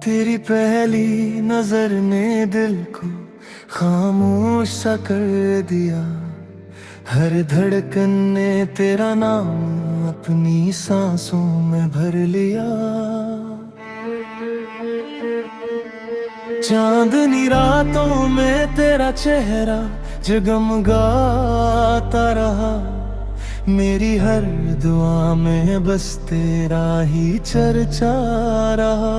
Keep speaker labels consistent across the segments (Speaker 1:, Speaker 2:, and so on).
Speaker 1: तेरी पहली नजर ने दिल को खामोश सा कर दिया। हर धड़कन ने तेरा नाम अपनी सांसों में भर लिया। चांदनी रातों में तेरा चेहरा जगमगाता रहा। मेरी हर दुआ में बस तेरा ही चर्चा रहा।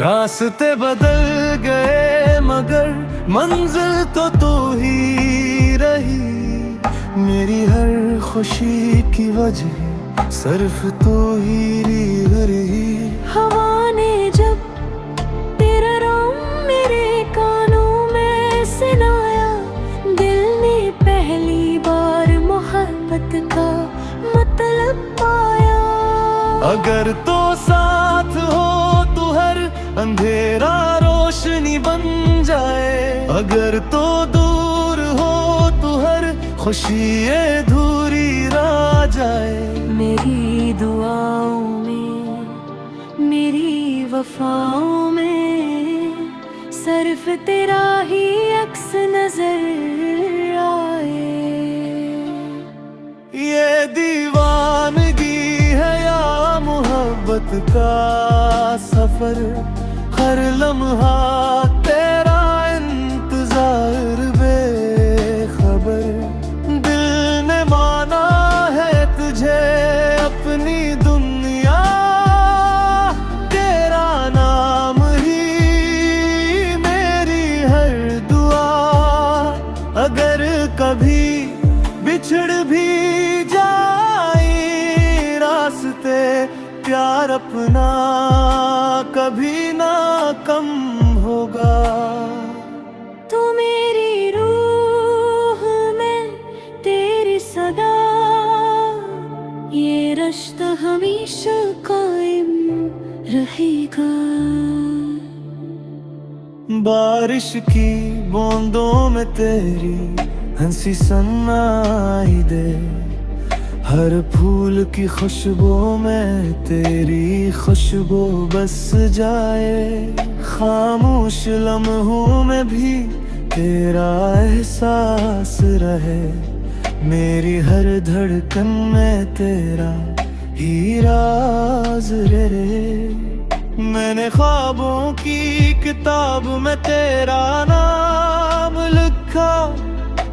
Speaker 1: रास्ते बदल गए मगर मंजिल तो तू ही रही। मेरी हर खुशी की वजह सिर्फ तू ही रही।
Speaker 2: हवा ने जब तेरा नाम मेरे कानों में सुनाया, दिल ने पहली बार मोहब्बत का मतलब पाया।
Speaker 1: अगर तो साथ हो तो हर अंधेरा रोशनी बन जाए। अगर तो दूर हो तो हर खुशी अधूरी रह जाए।
Speaker 2: मेरी दुआओं में, मेरी वफाओं में सिर्फ तेरा ही अक्स नजर आए।
Speaker 1: ये दीवानगी है या मोहब्बत का सफर। हर लम्हा तेरा इंतजार बेखबर। दिल ने माना है तुझे अपनी दुनिया। तेरा नाम ही मेरी हर दुआ। अगर कभी बिछड़ भी जाए रास्ते, प्यार अपना कभी ना कम होगा।
Speaker 2: तू मेरी रूह में तेरी सदा, ये रिश्ता हमेशा कायम रहेगा।
Speaker 1: बारिश की बूंदों में तेरी हंसी सुनाई दे। हर फूल की खुशबू में तेरी खुशबू बस जाए। खामोश लम्हों में भी तेरा एहसास रहे। मेरी हर धड़कन में तेरा ही राज रहे। मैंने ख्वाबों की किताब में तेरा नाम लिखा।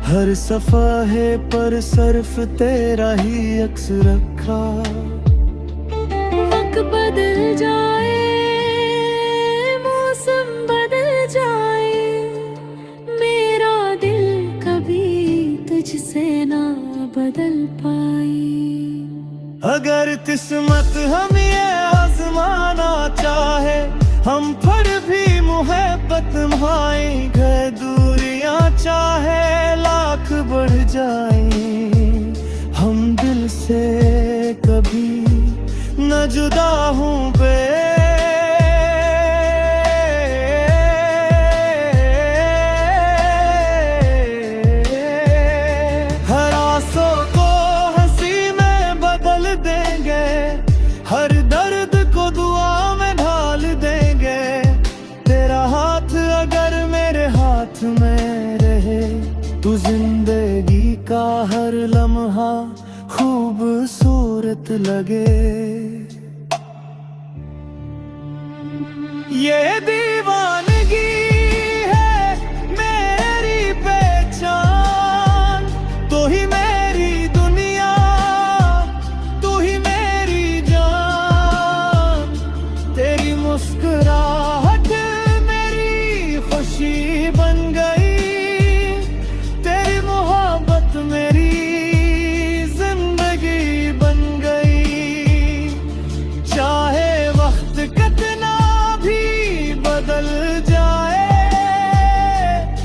Speaker 1: हर सफ़ाहे पर सिर्फ तेरा ही अक्स रखा।
Speaker 2: वक्त बदल जाए, मौसम बदल जाए, मेरा दिल कभी तुझसे ना बदल पाए।
Speaker 1: अगर किस्मत हम ये आजमाना चाहे, हम फिर भी मोहब्बत निभाएंगे। दूरियां चाहे लाख बढ़ जाए, हम दिल से कभी न जुदा होंगे। हर आंसू को हंसी में बदल देंगे। हर दर्द को दुआ में ढाल देंगे। तेरा हाथ अगर मेरे हाथ में रहे, तू जिंदगी का हर लम्हा खूबसूरत लगे। ये दीवानगी है मेरी पहचान। तू ही मेरी दुनिया, तू ही मेरी जान। तेरी मुस्कुराहट मेरी खुशी बन गई। तेरी मोहब्बत मेरी जिंदगी बन गई। चाहे वक्त कितना भी बदल जाए,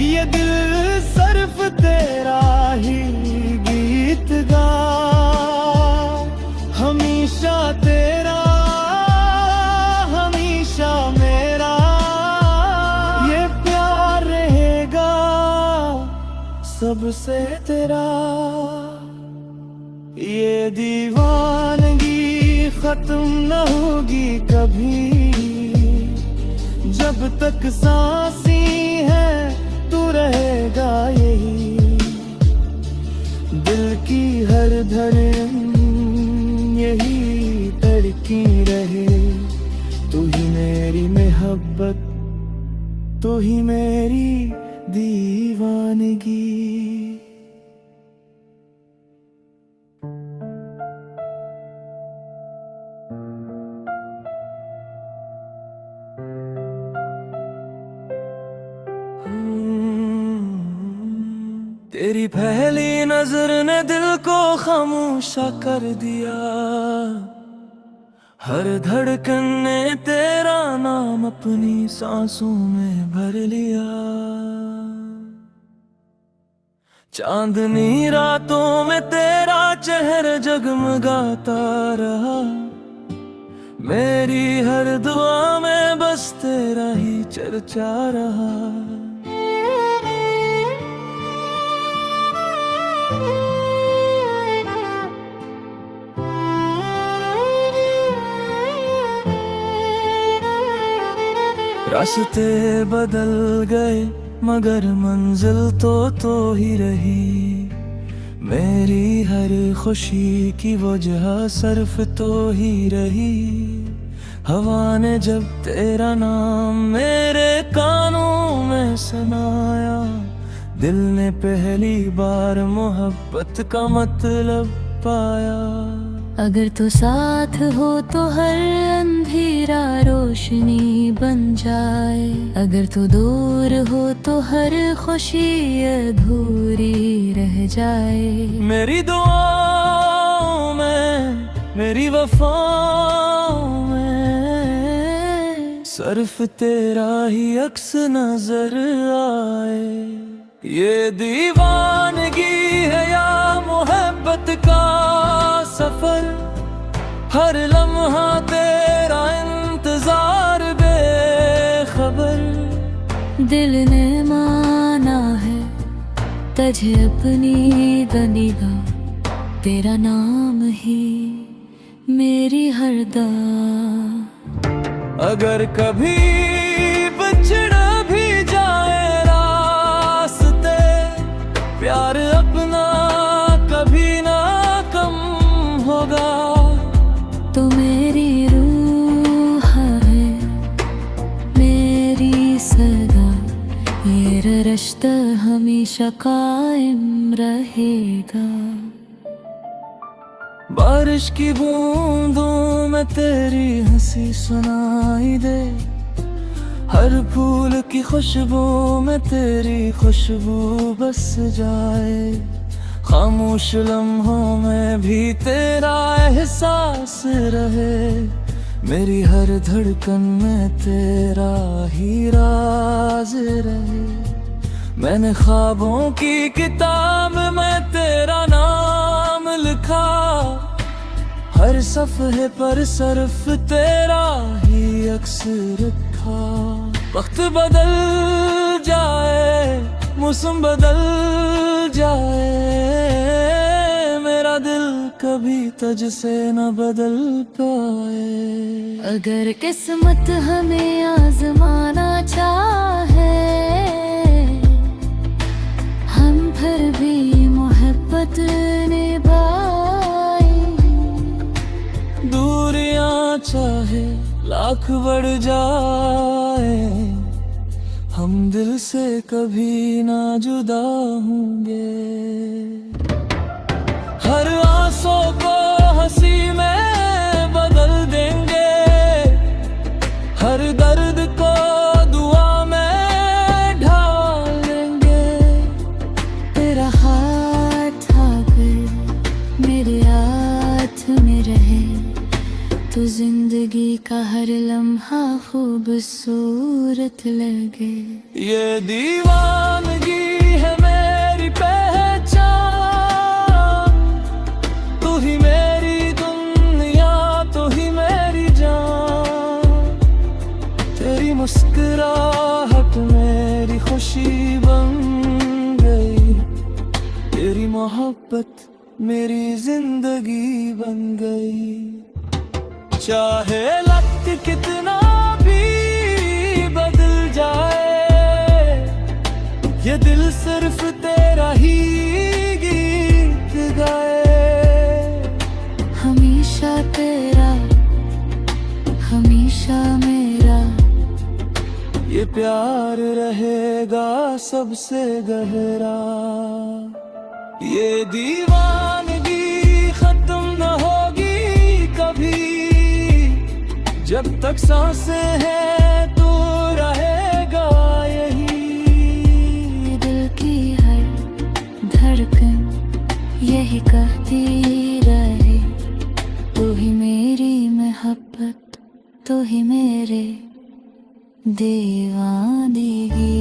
Speaker 1: ये दिल सिर्फ तेरा ही गीत गा। हमेशा तेरा, हमेशा मेरा ये प्यार रहेगा। सबसे तेरा ये दीवानगी खत्म न होगी कभी। जब तक सांसी है तू रहेगा यही, दिल की हर धड़कन यही धड़की रहे। तू ही मेरी मोहब्बत, तू ही मेरी दीवानगी। तेरी पहली नजर ने दिल को खामोशा कर दिया, हर धड़कन ने तेरा नाम अपनी सांसों में भर लिया। चांदनी रातों में तेरा चेहरा जगमगाता रहा, मेरी हर दुआ में बस तेरा ही चर्चा रहा। रास्ते बदल गए मगर मंजिल तो ही रही, मेरी हर खुशी की वजह सिर्फ तो ही रही। हवा ने जब तेरा नाम मेरे कानों में सुनाया, दिल ने पहली बार मोहब्बत का मतलब पाया।
Speaker 2: अगर तू साथ हो तो हर अंधेरा रोशनी बन जाए, अगर तू दूर हो तो हर खुशी अधूरी रह जाए।
Speaker 1: मेरी दुआओं में, मेरी वफाओं में सिर्फ तेरा ही अक्स नजर आए। ये दीवानगी है या मोहब्बत का सफर, हर लम्हा तेरा इंतजार बेखबर।
Speaker 2: दिल ने माना है तुझे अपनी गनीगा, तेरा नाम ही मेरी हरदा।
Speaker 1: अगर कभी बिछड़ भी जाए रास्ते, प्यार अपना कभी ना कम होगा।
Speaker 2: तो मेरी रूह है मेरी सदा, ये रिश्ता हमेशा कायम रहेगा। बारिश की बूंदों में तेरी हंसी सुनाई दे, हर फूल की खुशबू में तेरी खुशबू बस जाए। खामोश लम्हों में भी तेरा एहसास रहे, मेरी हर धड़कन में तेरा ही राज रहे। मैंने ख्वाबों की किताब में तेरा नाम लिखा, हर सफ़हे पर सिर्फ तेरा ही अक्स रखा। वक्त बदल जाए, मौसम बदल जाए, मेरा दिल कभी तुझसे न बदल पाए। अगर किस्मत हमें आजमाना चाहे, हम फिर भी मोहब्बत निभाए।
Speaker 1: दूरियां चाहे लाख बढ़ जाए, हम दिल से कभी ना जुदा होंगे। हर आंसू को हंसी में बदल देंगे, हर दर्द को दुआ में ढाल देंगे।
Speaker 2: तेरा हाथ आकर मेरे हाथ में रहे, तो जिंदगी का हर लम्हा खूबसूरत लगे।
Speaker 1: ये दीवानगी है मेरी पहचान, तू ही मेरी दुनिया, तू ही मेरी जान। तेरी मुस्कुराहट मेरी खुशी बन गई, तेरी मोहब्बत मेरी जिंदगी बन गई। चाहे वक्त कितना भी बदल जाए, ये दिल सिर्फ तेरा ही गीत गाए।
Speaker 2: हमेशा तेरा, हमेशा मेरा,
Speaker 1: ये प्यार रहेगा सबसे गहरा। ये दीवानगी खत्म न होगी कभी, जब तक सांसें हैं तो रहेगा यही।
Speaker 2: दिल की हर धड़कन यही कहती रहे, तू ही मेरी मोहब्बत, तू ही मेरे दीवानगी।